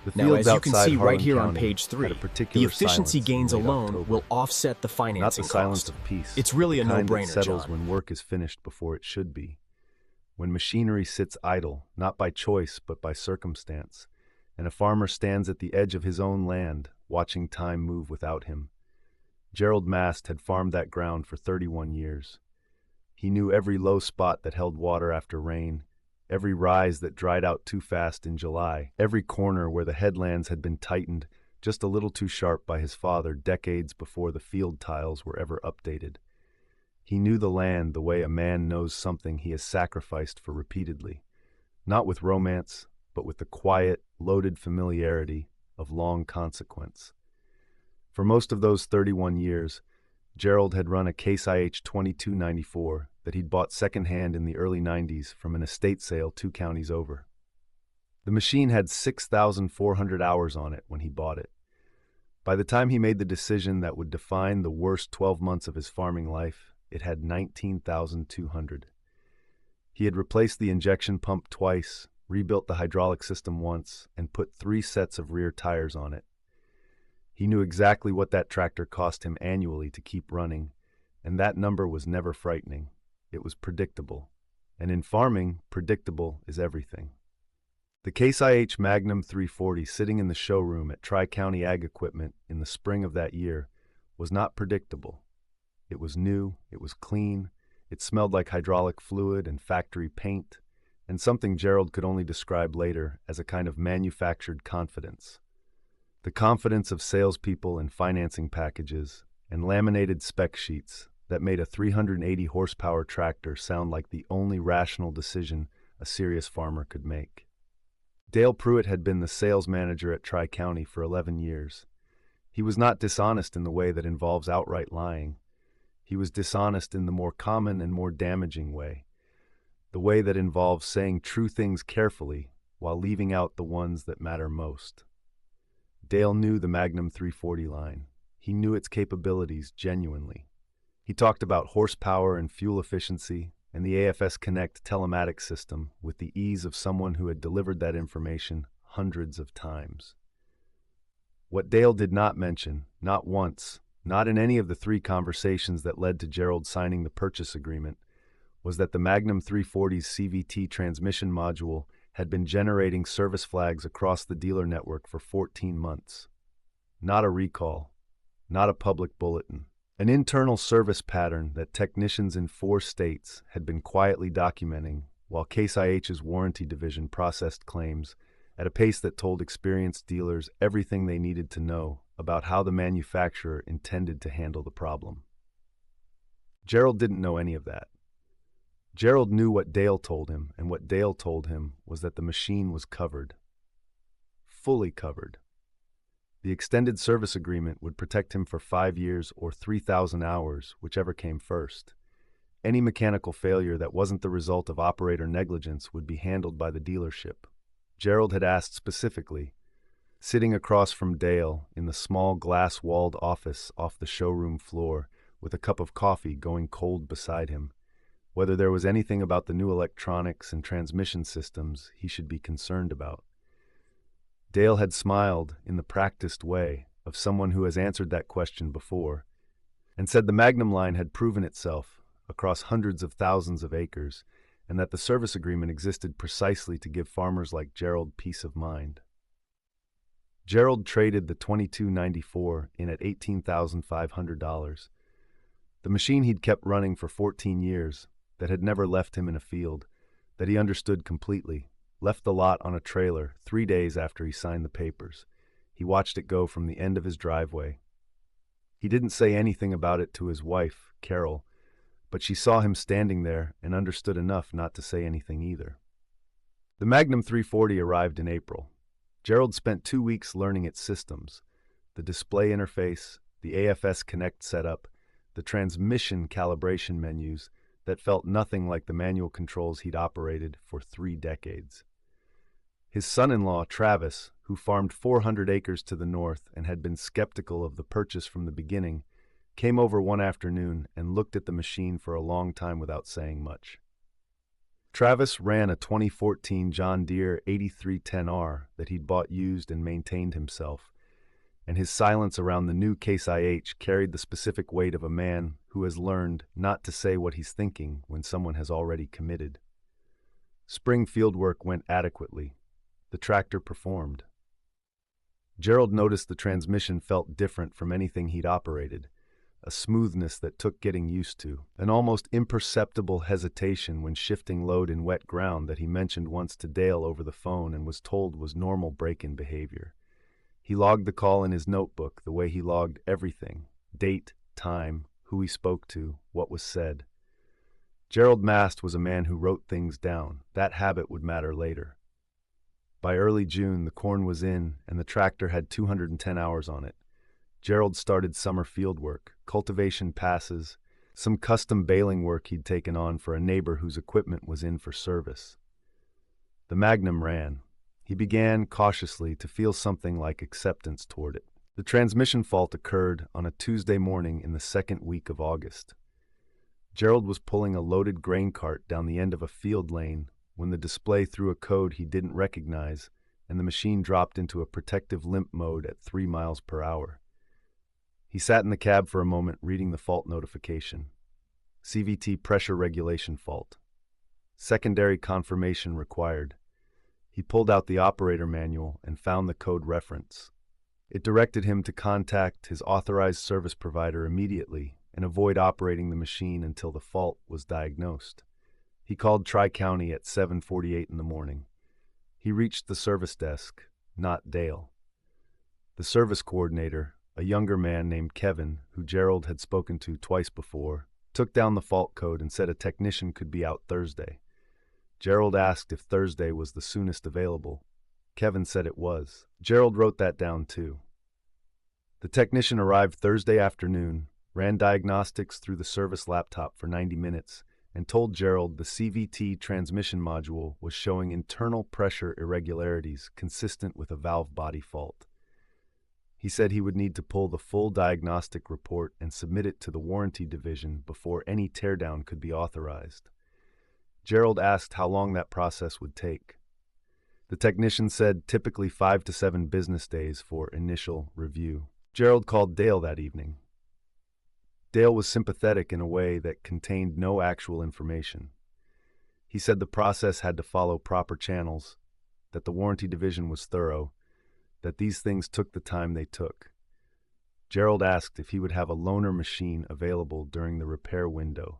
The Now, fields as you can outside see right Harlan here on County page had 3, a the particular efficiency silence in gains late alone October. will offset the Not financing the silence cost. of peace. It's really a the kind that no-brainer, settles John. when work is finished before it should be. When machinery sits idle, not by choice but by circumstance, and a farmer stands at the edge of his own land, watching time move without him. Gerald Mast had farmed that ground for 31 years. He knew every low spot that held water after rain, every rise that dried out too fast in July, every corner where the headlands had been tightened just a little too sharp by his father decades before the field tiles were ever updated. He knew the land the way a man knows something he has sacrificed for repeatedly, not with romance, but with the quiet, loaded familiarity of long consequence. For most of those 31 years, Gerald had run a Case IH 2294 that he'd bought secondhand in the early 90s from an estate sale 2 counties over. The machine had 6,400 hours on it when he bought it. By the time he made the decision that would define the worst 12 months of his farming life, it had 19,200. He had replaced the injection pump twice, rebuilt the hydraulic system once, and put 3 sets of rear tires on it. He knew exactly what that tractor cost him annually to keep running, and that number was never frightening. It was predictable. And in farming, predictable is everything. The Case IH Magnum 340 sitting in the showroom at Tri-County Ag Equipment in the spring of that year was not predictable. It was new, it was clean, it smelled like hydraulic fluid and factory paint, and something Gerald could only describe later as a kind of manufactured confidence. The confidence of salespeople and financing packages and laminated spec sheets that made a 380 horsepower tractor sound like the only rational decision a serious farmer could make. Dale Pruitt had been the sales manager at Tri-County for 11 years. He was not dishonest in the way that involves outright lying. He was dishonest in the more common and more damaging way, the way that involves saying true things carefully while leaving out the ones that matter most. Dale knew the Magnum 340 line. He knew its capabilities genuinely. He talked about horsepower and fuel efficiency and the AFS Connect telematics system with the ease of someone who had delivered that information hundreds of times. What Dale did not mention, not once, not in any of the 3 conversations that led to Gerald signing the purchase agreement, was that the Magnum 340's CVT transmission module had been generating service flags across the dealer network for 14 months. Not a recall, not a public bulletin. An internal service pattern that technicians in 4 states had been quietly documenting while Case IH's warranty division processed claims at a pace that told experienced dealers everything they needed to know about how the manufacturer intended to handle the problem. Gerald didn't know any of that. Gerald knew what Dale told him, and what Dale told him was that the machine was covered. Fully covered. The extended service agreement would protect him for 5 years or 3,000 hours, whichever came first. Any mechanical failure that wasn't the result of operator negligence would be handled by the dealership. Gerald had asked specifically, sitting across from Dale in the small glass-walled office off the showroom floor with a cup of coffee going cold beside him, whether there was anything about the new electronics and transmission systems he should be concerned about. Dale had smiled in the practiced way of someone who has answered that question before, and said the Magnum line had proven itself across hundreds of thousands of acres, and that the service agreement existed precisely to give farmers like Gerald peace of mind. Gerald traded the 2294 in at $18,500. The machine he'd kept running for 14 years, that had never left him in a field, that he understood completely, left the lot on a trailer 3 days after he signed the papers. He watched it go from the end of his driveway. He didn't say anything about it to his wife, Carol, but she saw him standing there and understood enough not to say anything either. The Magnum 340 arrived in April. Gerald spent 2 weeks learning its systems, the display interface, the AFS Connect setup, the transmission calibration menus that felt nothing like the manual controls he'd operated for 3 decades. His son-in-law, Travis, who farmed 400 acres to the north and had been skeptical of the purchase from the beginning, came over one afternoon and looked at the machine for a long time without saying much. Travis ran a 2014 John Deere 8310R that he'd bought used and maintained himself, and his silence around the new Case IH carried the specific weight of a man who has learned not to say what he's thinking when someone has already committed. Spring fieldwork went adequately. The tractor performed. Gerald noticed the transmission felt different from anything he'd operated, a smoothness that took getting used to, an almost imperceptible hesitation when shifting load in wet ground that he mentioned once to Dale over the phone and was told was normal break-in behavior. He logged the call in his notebook the way he logged everything: date, time, who he spoke to, what was said. Gerald Mast was a man who wrote things down. That habit would matter later. By early June, the corn was in, and the tractor had 210 hours on it. Gerald started summer field work, cultivation passes, some custom baling work he'd taken on for a neighbor whose equipment was in for service. The Magnum ran. He began, cautiously, to feel something like acceptance toward it. The transmission fault occurred on a Tuesday morning in the second week of August. Gerald was pulling a loaded grain cart down the end of a field lane when the display threw a code he didn't recognize, and the machine dropped into a protective limp mode at 3 miles per hour. He sat in the cab for a moment, reading the fault notification. CVT pressure regulation fault. Secondary confirmation required. He pulled out the operator manual and found the code reference. It directed him to contact his authorized service provider immediately and avoid operating the machine until the fault was diagnosed. He called Tri-County at 7:48 in the morning. He reached the service desk, not Dale. The service coordinator, a younger man named Kevin, who Gerald had spoken to twice before, took down the fault code and said a technician could be out Thursday. Gerald asked if Thursday was the soonest available. Kevin said it was. Gerald wrote that down too. The technician arrived Thursday afternoon, ran diagnostics through the service laptop for 90 minutes, and told Gerald the CVT transmission module was showing internal pressure irregularities consistent with a valve body fault. He said he would need to pull the full diagnostic report and submit it to the warranty division before any teardown could be authorized. Gerald asked how long that process would take. The technician said typically 5 to 7 business days for initial review. Gerald called Dale that evening. Dale was sympathetic in a way that contained no actual information. He said the process had to follow proper channels, that the warranty division was thorough, that these things took the time they took. Gerald asked if he would have a loaner machine available during the repair window.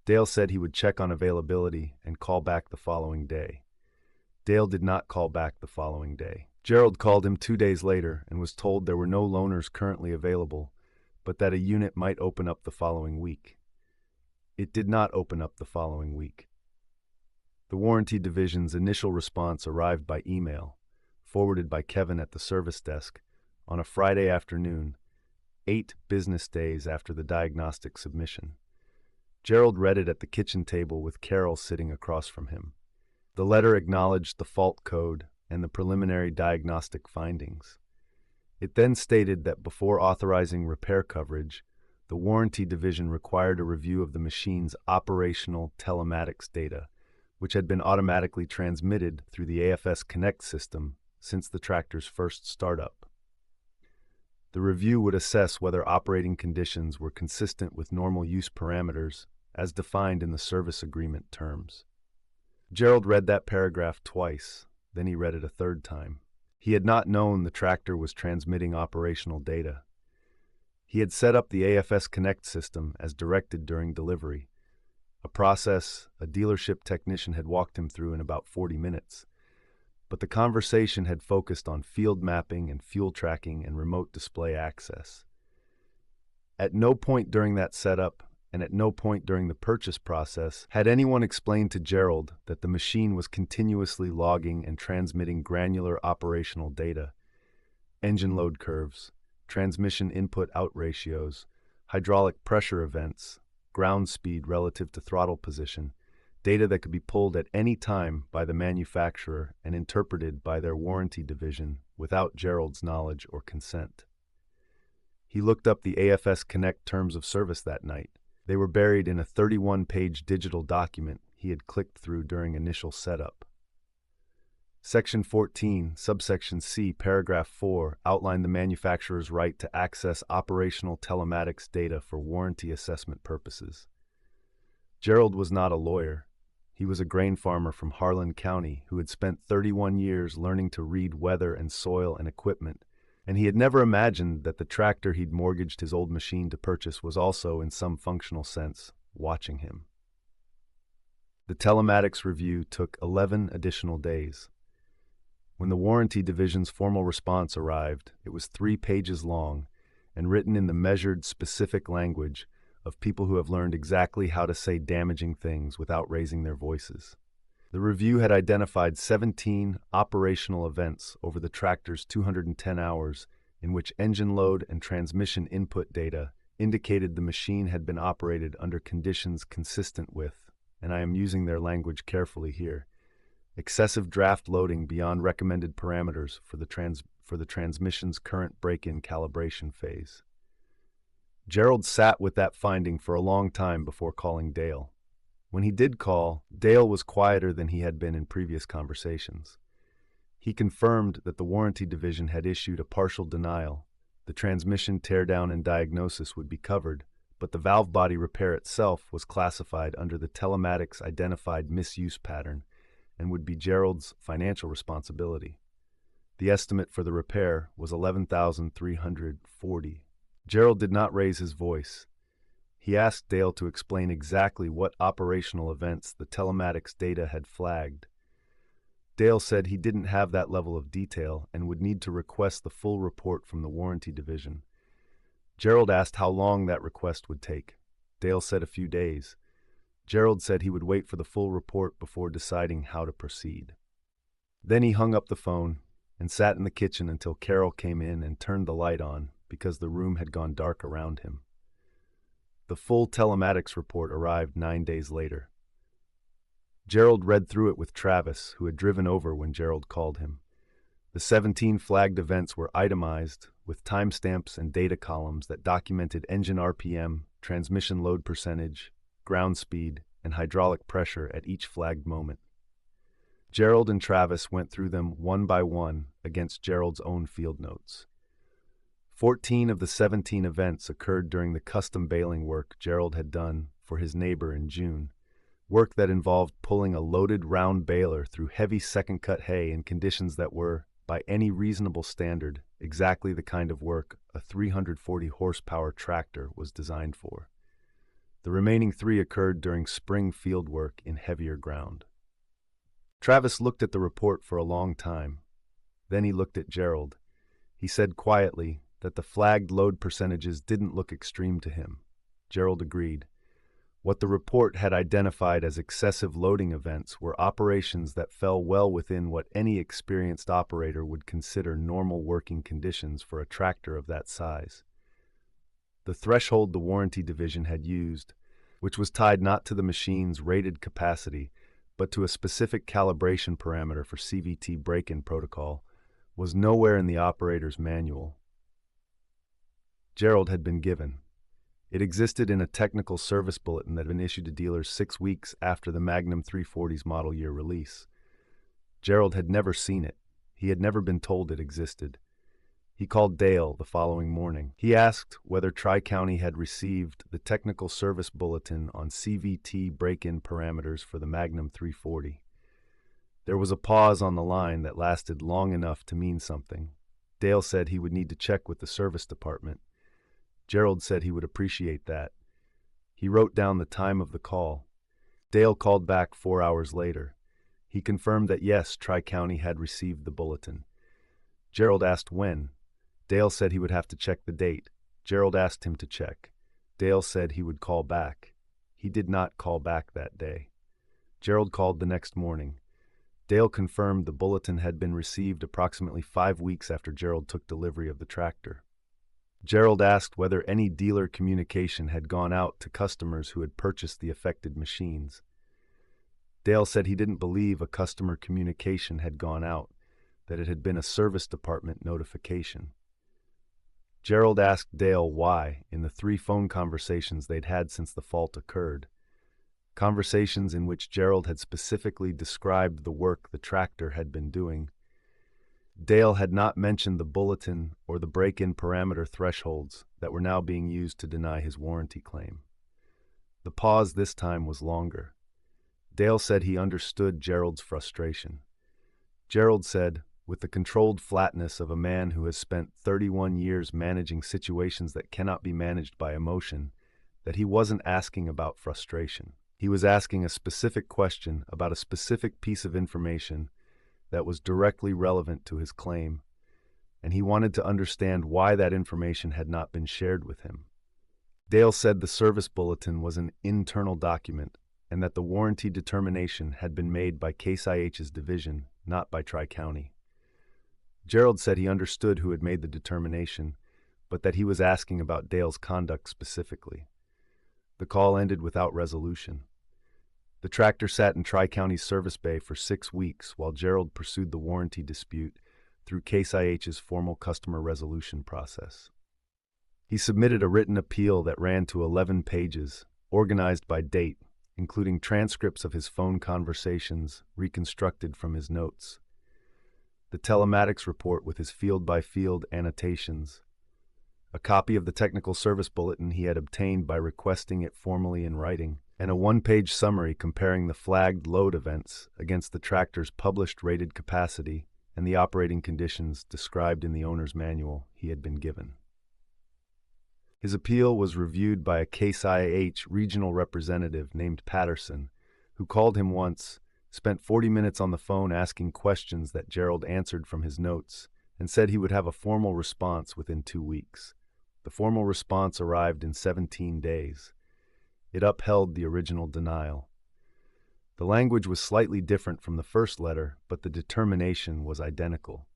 Dale said he would check on availability and call back the following day. Dale did not call back the following day. Gerald called him 2 days later and was told there were no loaners currently available, but that a unit might open up the following week. It did not open up the following week. The warranty division's initial response arrived by email, forwarded by Kevin at the service desk, on a Friday afternoon, 8 business days after the diagnostic submission. Gerald read it at the kitchen table with Carol sitting across from him. The letter acknowledged the fault code and the preliminary diagnostic findings. It then stated that before authorizing repair coverage, the warranty division required a review of the machine's operational telematics data, which had been automatically transmitted through the AFS Connect system since the tractor's first startup. The review would assess whether operating conditions were consistent with normal use parameters as defined in the service agreement terms. Gerald read that paragraph twice, then he read it a third time. He had not known the tractor was transmitting operational data. He had set up the AFS Connect system as directed during delivery, a process a dealership technician had walked him through in about 40 minutes. But the conversation had focused on field mapping and fuel tracking and remote display access. At no point during that setup, and at no point during the purchase process, had anyone explained to Gerald that the machine was continuously logging and transmitting granular operational data: engine load curves, transmission input-out ratios, hydraulic pressure events, ground speed relative to throttle position, data that could be pulled at any time by the manufacturer and interpreted by their warranty division without Gerald's knowledge or consent. He looked up the AFS Connect terms of service that night. They were buried in a 31-page digital document he had clicked through during initial setup. Section 14, subsection C, paragraph 4, outlined the manufacturer's right to access operational telematics data for warranty assessment purposes. Gerald was not a lawyer. He was a grain farmer from Harlan County who had spent 31 years learning to read weather and soil and equipment, and he had never imagined that the tractor he'd mortgaged his old machine to purchase was also, in some functional sense, watching him. The telematics review took 11 additional days. When the warranty division's formal response arrived, it was 3 pages long and written in the measured, specific language of people who have learned exactly how to say damaging things without raising their voices. The review had identified 17 operational events over the tractor's 210 hours in which engine load and transmission input data indicated the machine had been operated under conditions consistent with, and I am using their language carefully here, excessive draft loading beyond recommended parameters for the transmission's current break-in calibration phase. Gerald sat with that finding for a long time before calling Dale. When he did call, Dale was quieter than he had been in previous conversations. He confirmed that the warranty division had issued a partial denial. The transmission teardown and diagnosis would be covered, but the valve body repair itself was classified under the telematics identified misuse pattern and would be Gerald's financial responsibility. The estimate for the repair was $11,340. Gerald did not raise his voice. He asked Dale to explain exactly what operational events the telematics data had flagged. Dale said he didn't have that level of detail and would need to request the full report from the warranty division. Gerald asked how long that request would take. Dale said a few days. Gerald said he would wait for the full report before deciding how to proceed. Then he hung up the phone and sat in the kitchen until Carol came in and turned the light on because the room had gone dark around him. The full telematics report arrived 9 days later. Gerald read through it with Travis, who had driven over when Gerald called him. The 17 flagged events were itemized with timestamps and data columns that documented engine RPM, transmission load percentage, ground speed, and hydraulic pressure at each flagged moment. Gerald and Travis went through them one by one against Gerald's own field notes. 14 of the 17 events occurred during the custom baling work Gerald had done for his neighbor in June, work that involved pulling a loaded round baler through heavy second-cut hay in conditions that were, by any reasonable standard, exactly the kind of work a 340-horsepower tractor was designed for. The remaining 3 occurred during spring field work in heavier ground. Travis looked at the report for a long time. Then he looked at Gerald. He said quietly that the flagged load percentages didn't look extreme to him. Gerald agreed. What the report had identified as excessive loading events were operations that fell well within what any experienced operator would consider normal working conditions for a tractor of that size. The threshold the warranty division had used, which was tied not to the machine's rated capacity, but to a specific calibration parameter for CVT break-in protocol, was nowhere in the operator's manual. Gerald had been given. It existed in a technical service bulletin that had been issued to dealers 6 weeks after the Magnum 340's model year release. Gerald had never seen it. He had never been told it existed. He called Dale the following morning. He asked whether Tri-County had received the technical service bulletin on CVT break-in parameters for the Magnum 340. There was a pause on the line that lasted long enough to mean something. Dale said he would need to check with the service department. Gerald said he would appreciate that. He wrote down the time of the call. Dale called back 4 hours later. He confirmed that yes, Tri-County had received the bulletin. Gerald asked when. Dale said he would have to check the date. Gerald asked him to check. Dale said he would call back. He did not call back that day. Gerald called the next morning. Dale confirmed the bulletin had been received approximately 5 weeks after Gerald took delivery of the tractor. Gerald asked whether any dealer communication had gone out to customers who had purchased the affected machines. Dale said he didn't believe a customer communication had gone out, that it had been a service department notification. Gerald asked Dale why, in the 3 phone conversations they'd had since the fault occurred. conversations in which Gerald had specifically described the work the tractor had been doing. Dale had not mentioned the bulletin or the break-in parameter thresholds that were now being used to deny his warranty claim. The pause this time was longer. Dale said he understood Gerald's frustration. Gerald said, with the controlled flatness of a man who has spent 31 years managing situations that cannot be managed by emotion, that he wasn't asking about frustration. He was asking a specific question about a specific piece of information that was directly relevant to his claim, and he wanted to understand why that information had not been shared with him. Dale said the service bulletin was an internal document and that the warranty determination had been made by Case IH's division, not by Tri-County. Gerald said he understood who had made the determination, but that he was asking about Dale's conduct specifically. The call ended without resolution. The tractor sat in Tri-County's service bay for 6 weeks while Gerald pursued the warranty dispute through Case IH's formal customer resolution process. He submitted a written appeal that ran to 11 pages, organized by date, including transcripts of his phone conversations reconstructed from his notes, the telematics report with his field-by-field annotations, a copy of the technical service bulletin he had obtained by requesting it formally in writing, and a 1-page summary comparing the flagged load events against the tractor's published rated capacity and the operating conditions described in the owner's manual he had been given. His appeal was reviewed by a Case IH regional representative named Patterson, who called him once, spent 40 minutes on the phone asking questions that Gerald answered from his notes, and said he would have a formal response within 2 weeks. The formal response arrived in 17 days. It upheld the original denial. The language was slightly different from the first letter, but the determination was identical.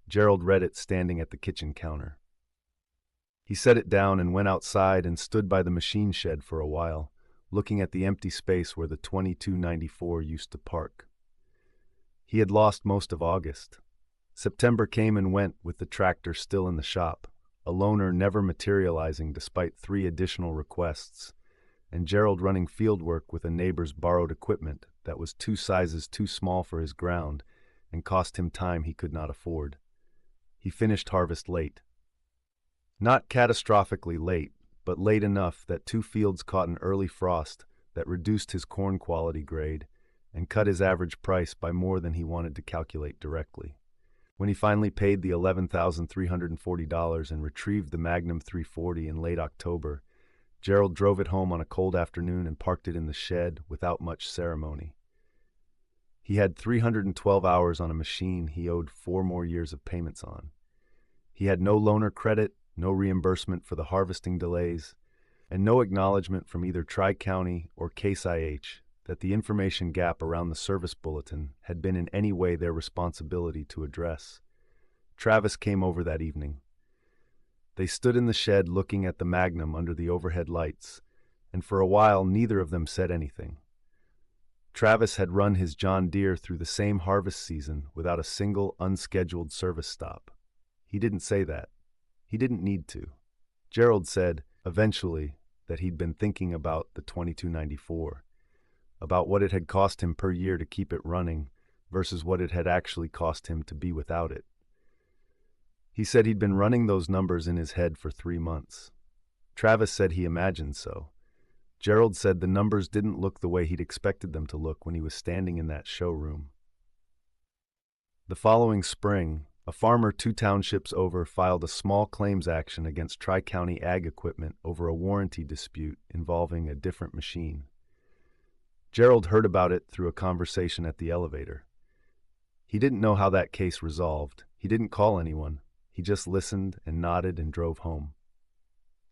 Gerald read it standing at the kitchen counter. He set it down and went outside and stood by the machine shed for a while, looking at the empty space where the 2294 used to park. He had lost most of August. September came and went with the tractor still in the shop, a loaner never materializing despite 3 additional requests, and Gerald running fieldwork with a neighbor's borrowed equipment that was 2 sizes too small for his ground and cost him time he could not afford. He finished harvest late. Not catastrophically late, but late enough that 2 fields caught an early frost that reduced his corn quality grade and cut his average price by more than he wanted to calculate directly. When he finally paid the $11,340 and retrieved the Magnum 340 in late October, Gerald drove it home on a cold afternoon and parked it in the shed without much ceremony. He had 312 hours on a machine he owed 4 more years of payments on. He had no loaner credit, no reimbursement for the harvesting delays, and no acknowledgement from either Tri-County or Case IH that the information gap around the service bulletin had been in any way their responsibility to address. Travis came over that evening. They stood in the shed looking at the Magnum under the overhead lights, and for a while neither of them said anything. Travis had run his John Deere through the same harvest season without a single unscheduled service stop. He didn't say that. He didn't need to. Gerald said, eventually, that he'd been thinking about the 2294, about what it had cost him per year to keep it running versus what it had actually cost him to be without it. He said he'd been running those numbers in his head for 3 months. Travis said he imagined so. Gerald said the numbers didn't look the way he'd expected them to look when he was standing in that showroom. The following spring, a farmer 2 townships over filed a small claims action against Tri-County Ag Equipment over a warranty dispute involving a different machine. Gerald heard about it through a conversation at the elevator. He didn't know how that case resolved. He didn't call anyone. He just listened and nodded and drove home.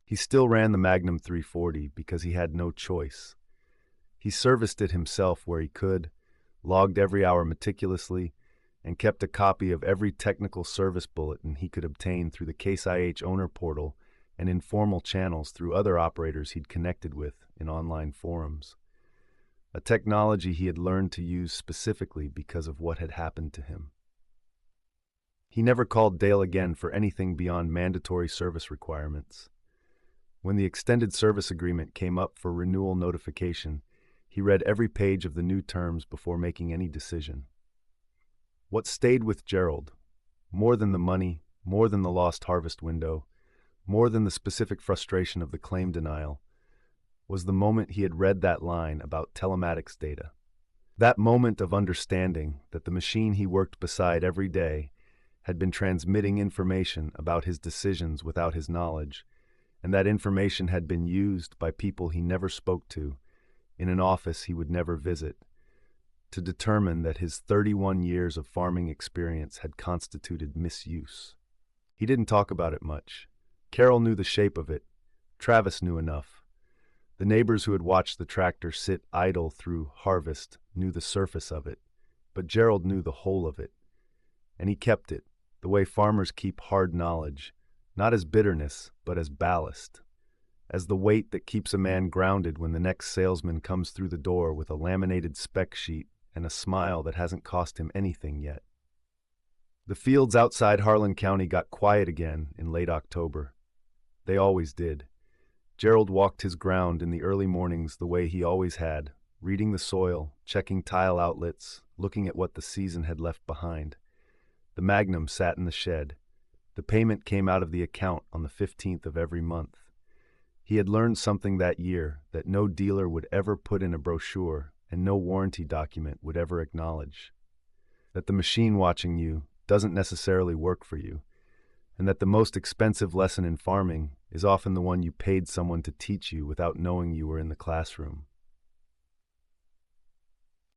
He still ran the Magnum 340 because he had no choice. He serviced it himself where he could, logged every hour meticulously, and kept a copy of every technical service bulletin he could obtain through the Case IH owner portal and informal channels through other operators he'd connected with in online forums. A technology he had learned to use specifically because of what had happened to him. He never called Dale again for anything beyond mandatory service requirements. When the extended service agreement came up for renewal notification, He read every page of the new terms before making any decision. What stayed with Gerald, more than the money, more than the lost harvest window, more than the specific frustration of the claim denial, was the moment he had read that line about telematics data. That moment of understanding that the machine he worked beside every day had been transmitting information about his decisions without his knowledge, and that information had been used by people he never spoke to, in an office he would never visit, to determine that his 31 years of farming experience had constituted misuse. He didn't talk about it much. Carol knew the shape of it. Travis knew enough. The neighbors who had watched the tractor sit idle through harvest knew the surface of it, but Gerald knew the whole of it. And he kept it, the way farmers keep hard knowledge, not as bitterness, but as ballast, as the weight that keeps a man grounded when the next salesman comes through the door with a laminated spec sheet and a smile that hasn't cost him anything yet. The fields outside Harlan County got quiet again in late October. They always did. Gerald walked his ground in the early mornings the way he always had, reading the soil, checking tile outlets, looking at what the season had left behind. The Magnum sat in the shed. The payment came out of the account on the 15th of every month. He had learned something that year that no dealer would ever put in a brochure and no warranty document would ever acknowledge. That the machine watching you doesn't necessarily work for you, and that the most expensive lesson in farming is often the one you paid someone to teach you without knowing you were in the classroom.